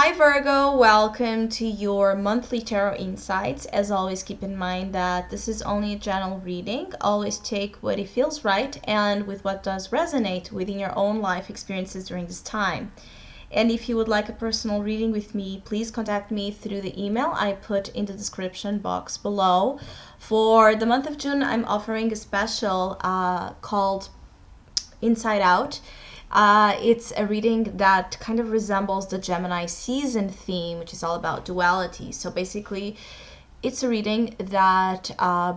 Hi Virgo, welcome to your monthly tarot insights. As always, keep in mind that this is only a general reading. Always take what it feels right and with what does resonate within your own life experiences during this time. And if you would like a personal reading with me, please contact me through the email I put in the description box below. For the month of June, I'm offering a special called Inside Out. It's a reading that kind of resembles the Gemini season theme, which is all about duality. So basically, it's a reading that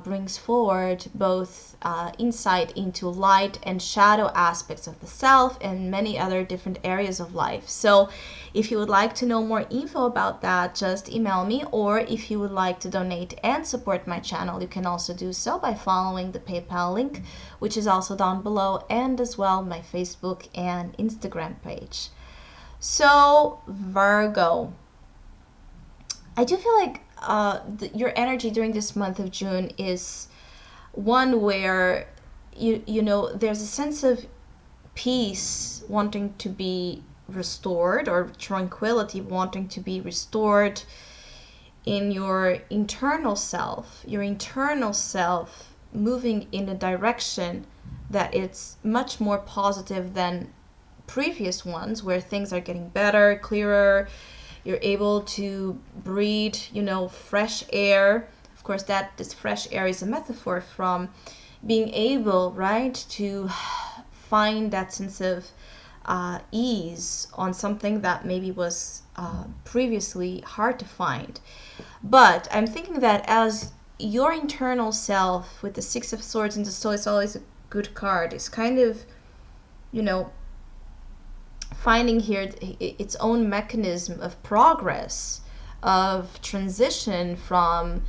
brings forward both insight into light and shadow aspects of the self and many other different areas of life. So if you would like to know more info about that, just email me, or if you would like to donate and support my channel, you can also do so by following the PayPal link, which is also down below, and as well my Facebook and Instagram page. So Virgo, I do feel like your energy during this month of June is one where you know there's a sense of peace wanting to be restored, or tranquility wanting to be restored in your internal self moving in a direction that it's much more positive than previous ones, where things are getting better, clearer. You're able to breathe, fresh air. Of course, that this fresh air is a metaphor from being able, right, to find that sense of ease on something that maybe was previously hard to find. But I'm thinking that as your internal self, with the Six of Swords and the Soul, it's always a good card. It's kind of, finding here its own mechanism of progress, of transition from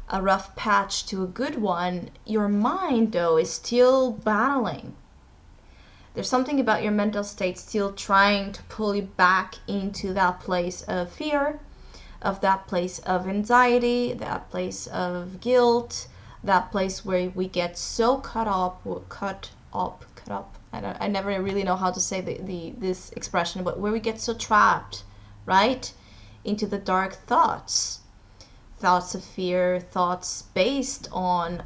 a rough patch to a good one. Your mind, though, is still battling. There's something about your mental state still trying to pull you back into that place of fear, of that place of anxiety, that place of guilt, that place where we get so cut up. I never really know how to say this expression, but where we get so trapped, right, into the dark thoughts of fear, thoughts based on,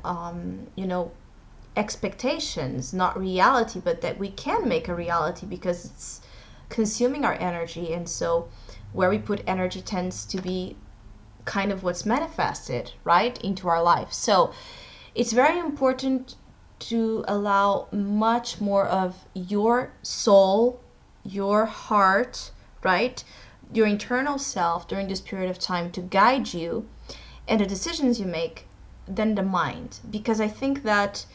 expectations, not reality, but that we can make a reality because it's consuming our energy. And so where we put energy tends to be kind of what's manifested, right, into our life. So it's very important to allow much more of your soul, your heart, right, your internal self during this period of time to guide you and the decisions you make than the mind. Because I think that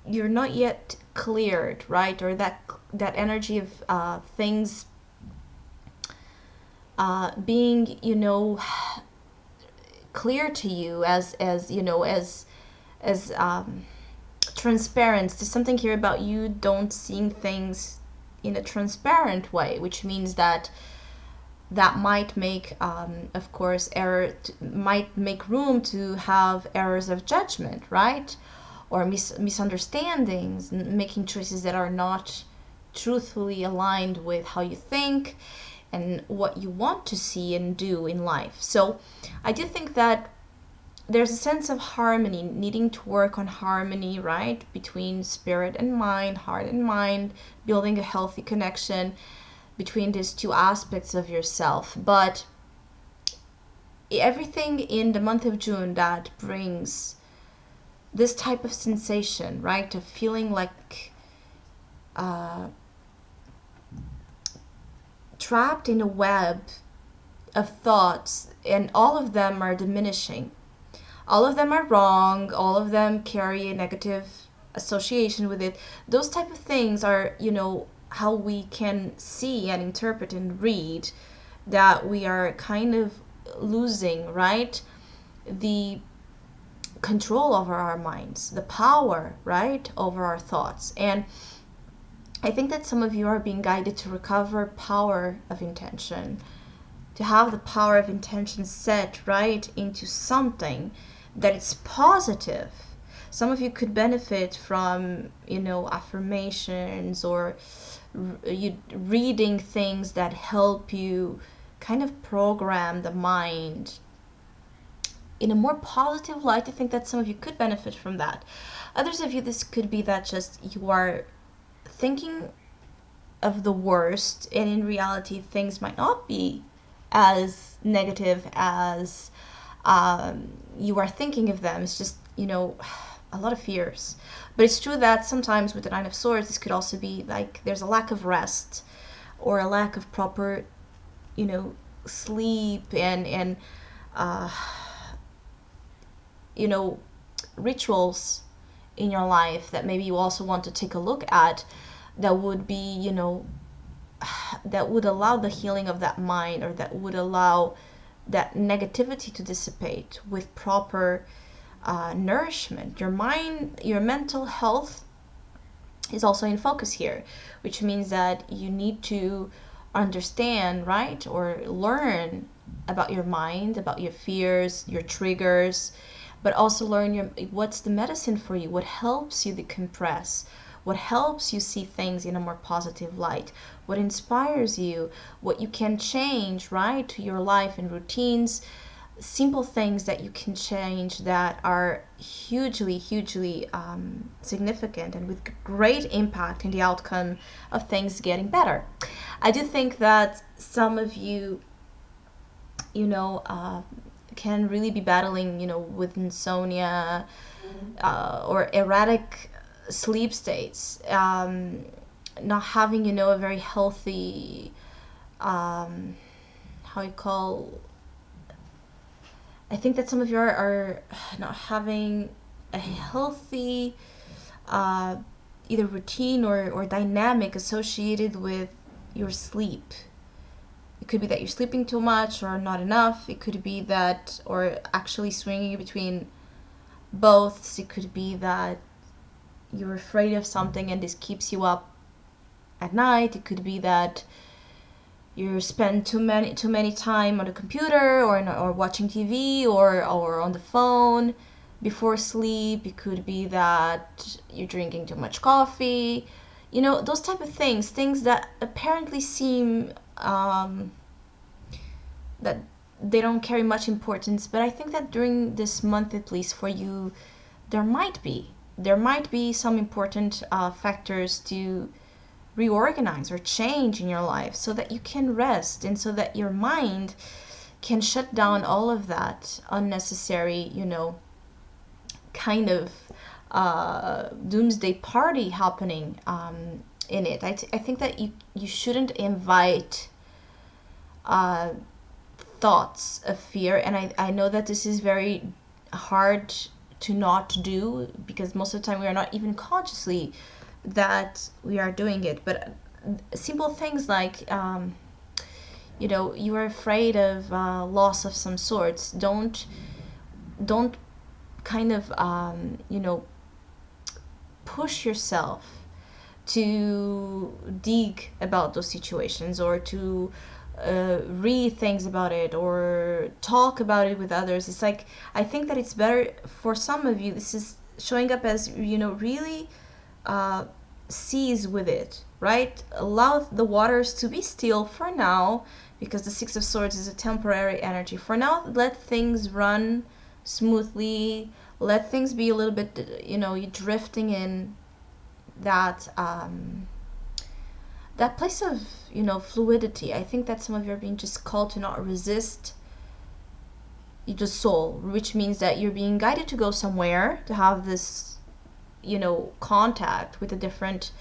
you're not yet cleared, right, or that energy of things being, clear to you as transparent. There's something here about you don't seeing things in a transparent way, which means that might make, of course, might make room to have errors of judgment, right? Or misunderstandings, making choices that are not truthfully aligned with how you think and what you want to see and do in life. So I do think that there's a sense of harmony, needing to work on harmony, right, between spirit and mind, heart and mind, building a healthy connection between these two aspects of yourself. But everything in the month of June that brings this type of sensation, right, of feeling like trapped in a web of thoughts, and all of them are diminishing. All of them are wrong. All of them carry a negative association with it. Those type of things are, how we can see and interpret and read that we are kind of losing, right, the control over our minds, the power, right, over our thoughts. And I think that some of you are being guided to recover power of intention, to have the power of intention set right into something that is positive. Some of you could benefit from, affirmations or you reading things that help you kind of program the mind in a more positive light. I think that some of you could benefit from that. Others of you, this could be that just you are thinking of the worst, and in reality things might not be as negative as you are thinking of them. It's just, a lot of fears. But it's true that sometimes with the Nine of Swords, this could also be like there's a lack of rest or a lack of proper, sleep and uh, rituals in your life that maybe you also want to take a look at, that would be, that would allow the healing of that mind, or that would allow that negativity to dissipate with proper nourishment. Your mind, your mental health is also in focus here, which means that you need to understand, right, or learn about your mind, about your fears, your triggers, but also learn what's the medicine for you, what helps you decompress, what helps you see things in a more positive light, what inspires you, what you can change, right, to your life and routines, simple things that you can change that are hugely, hugely significant and with great impact in the outcome of things getting better. I do think that some of you, can really be battling, with insomnia or erratic sleep states, not having, a very healthy, how you call, I think that some of you are not having a healthy either routine or dynamic associated with your sleep. It could be that you're sleeping too much or not enough. It could be that, or actually swinging between both. It could be that you're afraid of something and this keeps you up at night. It could be that you spend too many time on the computer or watching TV or on the phone before sleep. It could be that you're drinking too much coffee. Those type of things that apparently seem that they don't carry much importance, but I think that during this month, at least for you, there might be some important factors to reorganize or change in your life, so that you can rest and so that your mind can shut down all of that unnecessary, kind of doomsday party happening in it. I think that you shouldn't invite thoughts of fear, and I know that this is very hard to not do, because most of the time we are not even consciously that we are doing it. But simple things like you are afraid of loss of some sorts, don't kind of push yourself to dig about those situations, or to read things about it, or talk about it with others. It's like, I think that it's better for some of you, this is showing up as, really seize with it, right? Allow the waters to be still for now, because the Six of Swords is a temporary energy. For now, let things run smoothly, let things be a little bit, you're drifting in that that place of, fluidity. I think that some of you are being just called to not resist the soul, which means that you're being guided to go somewhere, to have this, contact with a different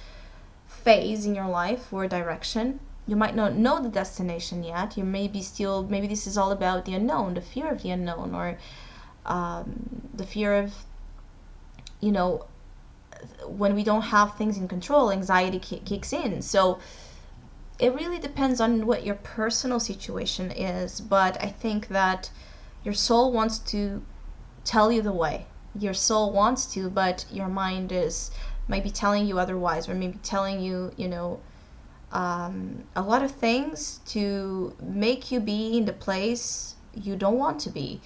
phase in your life or direction. You might not know the destination yet. You maybe this is all about the unknown, the fear of the unknown, or the fear of, when we don't have things in control, anxiety kicks in. So it really depends on what your personal situation is, but I think that your soul wants to tell you the way. Your soul wants to, but your mind is maybe telling you otherwise, or maybe telling you, a lot of things to make you be in the place you don't want to be.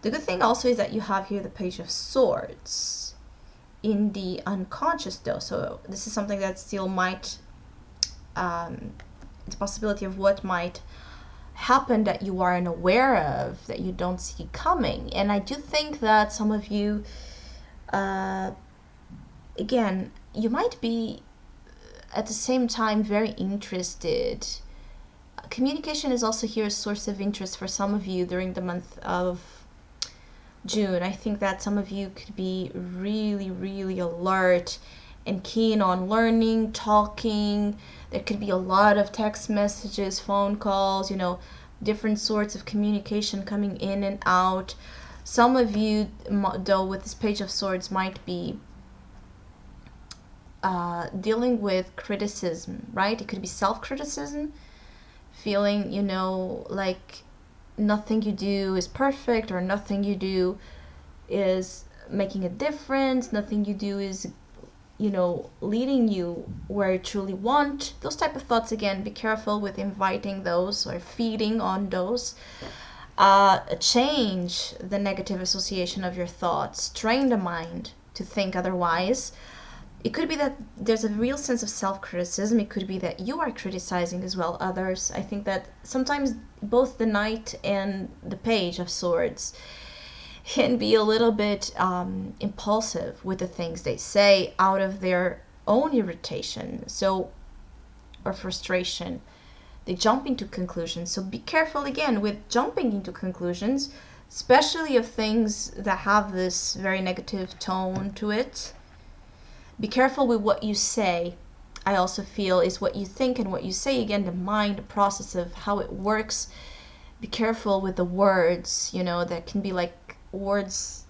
The good thing also is that you have here the Page of Swords in the unconscious, though. So this is something that still might the possibility of what might happen that you aren't aware of, that you don't see coming. And I do think that some of you, again, you might be at the same time very interested. Communication is also here a source of interest for some of you during the month of June. I think that some of you could be really, really alert and keen on learning, talking. There could be a lot of text messages, phone calls, different sorts of communication coming in and out. Some of you, though, with this Page of Swords might be dealing with criticism, right? It could be self-criticism, feeling, like nothing you do is perfect, or nothing you do is making a difference, nothing you do is leading you where you truly want. Those type of thoughts, again, be careful with inviting those or feeding on those. Change the negative association of your thoughts. Train the mind to think otherwise. It could be that there's a real sense of self-criticism. It could be that you are criticizing as well others. I think that sometimes both the Knight and the Page of Swords can be a little bit impulsive with the things they say out of their own irritation, or frustration. They jump into conclusions. So be careful, again, with jumping into conclusions, especially of things that have this very negative tone to it. Be careful with what you say. I also feel is what you think and what you say. Again, the mind, the process of how it works. Be careful with the words, that can be like words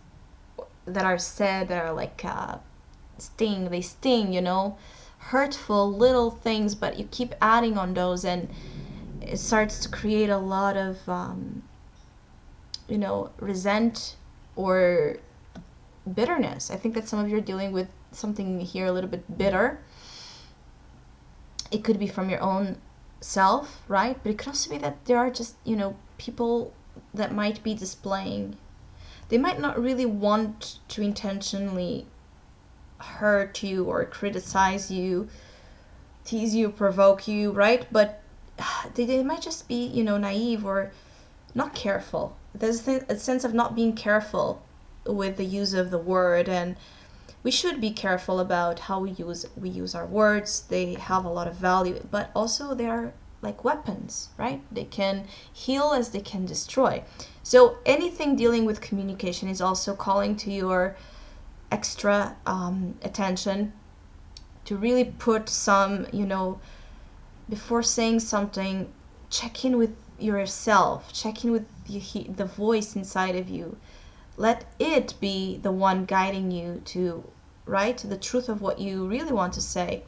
that are said that are like sting. They sting, hurtful little things, but you keep adding on those, and it starts to create a lot of, resent or bitterness. I think that some of you are dealing with something here a little bit bitter. It could be from your own self, right? But it could also be that there are just, people that might be displaying. They might not really want to intentionally hurt you or criticize you, tease you, provoke you, right? But they might just be, naive or not careful. There's a sense of not being careful with the use of the word, and we should be careful about how we use our words. They have a lot of value, but also they are like weapons, right? They can heal as they can destroy. So anything dealing with communication is also calling to your extra attention to really put some, before saying something, check in with yourself, check in with the voice inside of you. Let it be the one guiding you to the truth of what you really want to say.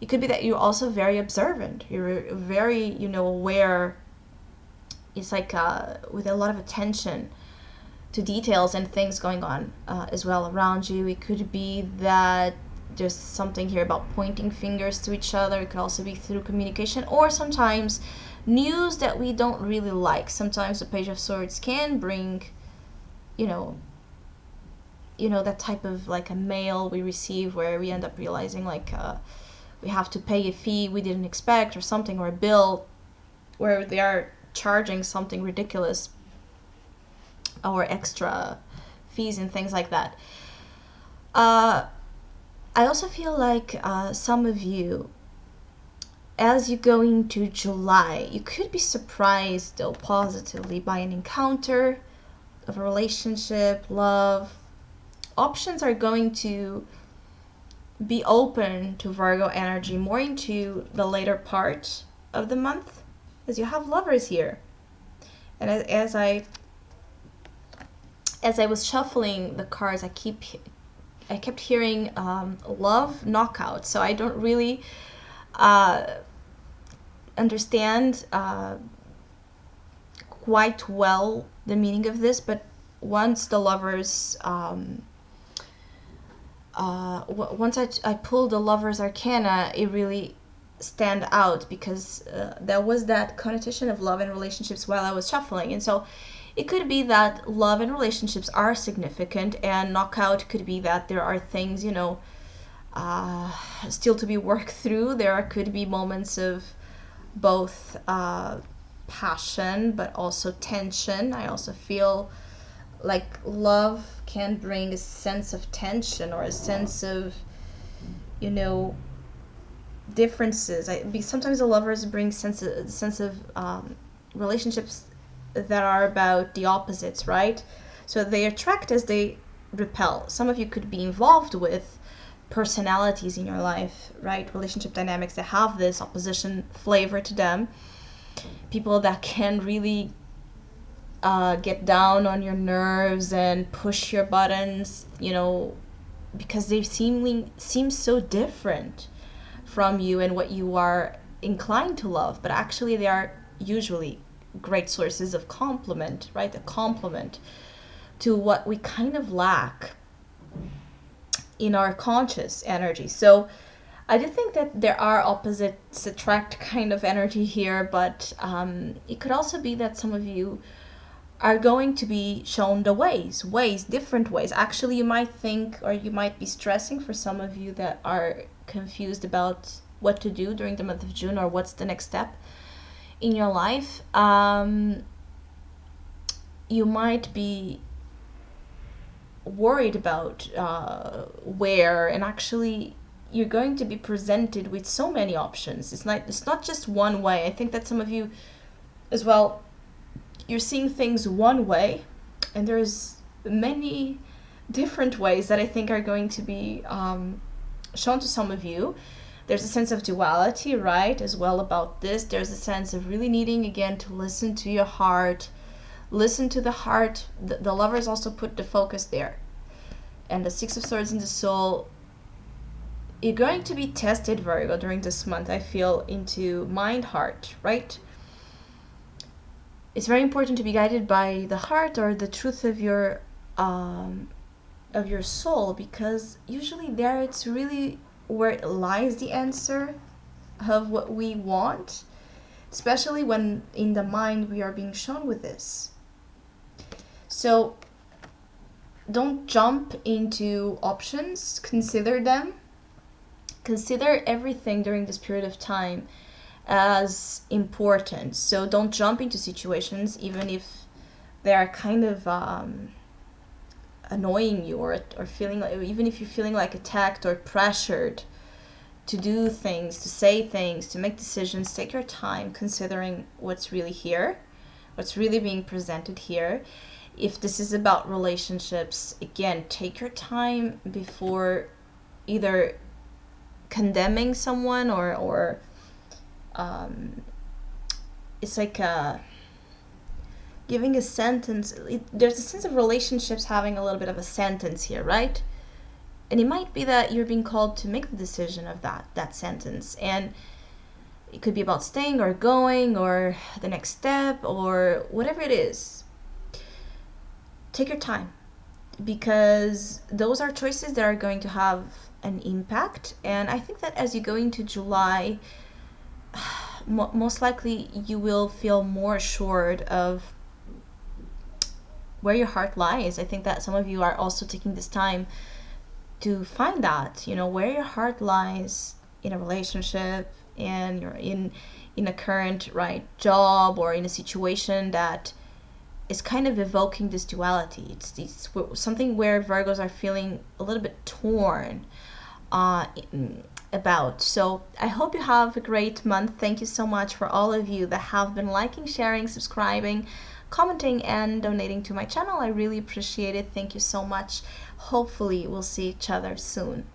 It could be that you're also very observant. You're very, aware. It's like with a lot of attention to details and things going on as well around you. It could be that there's something here about pointing fingers to each other. It could also be through communication, or sometimes news that we don't really like. Sometimes the Page of Swords can bring, that type of like a mail we receive where we end up realizing like we have to pay a fee we didn't expect, or something, or a bill where they are charging something ridiculous, or extra fees and things like that. I also feel like some of you, as you go into July, you could be surprised, though, positively by an encounter of a relationship, love. Options are going to be open to Virgo energy more into the later part of the month, as you have Lovers here. And as I was shuffling the cards, I kept hearing love knockout. So I don't really understand quite well the meaning of this, but once the Lovers once I pulled the Lovers Arcana, it really stand out, because there was that connotation of love and relationships while I was shuffling. And so it could be that love and relationships are significant, and knockout could be that there are things, still to be worked through. There could be moments of both passion but also tension. I also feel like love can bring a sense of tension or a sense of, you know, differences. Sometimes the lovers bring sense of relationships that are about the opposites, right? So they attract as they repel. Some of you could be involved with personalities in your life, right? Relationship dynamics that have this opposition flavor to them. People that can really get down on your nerves and push your buttons, you know, because they seem so different from you and what you are inclined to love, but actually they are usually great sources of complement, right? A complement to what we kind of lack in our conscious energy. So I do think that there are opposites attract kind of energy here, but it could also be that some of you are going to be shown the different ways. Actually, you might think, or you might be stressing for some of you that are confused about what to do during the month of June or what's the next step in your life. You might be worried about where, and actually you're going to be presented with so many options. It's not just one way. I think that some of you as well, you're seeing things one way, and there's many different ways that I think are going to be shown to some of you. There's a sense of duality, right, as well about this. There's a sense of really needing, again, to listen to your heart. Listen to the heart. The lovers also put the focus there. And the Six of Swords in the Soul, you're going to be tested, Virgo, during this month, I feel, into mind, heart, right? It's very important to be guided by the heart or the truth of your soul, because usually there it's really where lies the answer of what we want, especially when in the mind we are being shown with this. So don't jump into options, consider them. Consider everything during this period of time as important. So don't jump into situations even if they are kind of annoying you, or feeling like, even if you're feeling like attacked or pressured to do things, to say things, to make decisions. Take your time considering what's really here, what's really being presented here. If this is about relationships, again, take your time before either condemning someone or it's like giving a sentence. There's a sense of relationships having a little bit of a sentence here, right? And it might be that you're being called to make the decision of that sentence, and it could be about staying or going or the next step or whatever it is. Take your time, because those are choices that are going to have an impact. And I think that as you go into July, most likely you will feel more assured of where your heart lies. I think that some of you are also taking this time to find out, where your heart lies in a relationship, and you're in a current job, or in a situation that is kind of evoking this duality. It's something where Virgos are feeling a little bit torn about. So I hope you have a great month. Thank you so much for all of you that have been liking, sharing, subscribing, commenting, and donating to my channel. I really appreciate it. Thank you so much. Hopefully we'll see each other soon.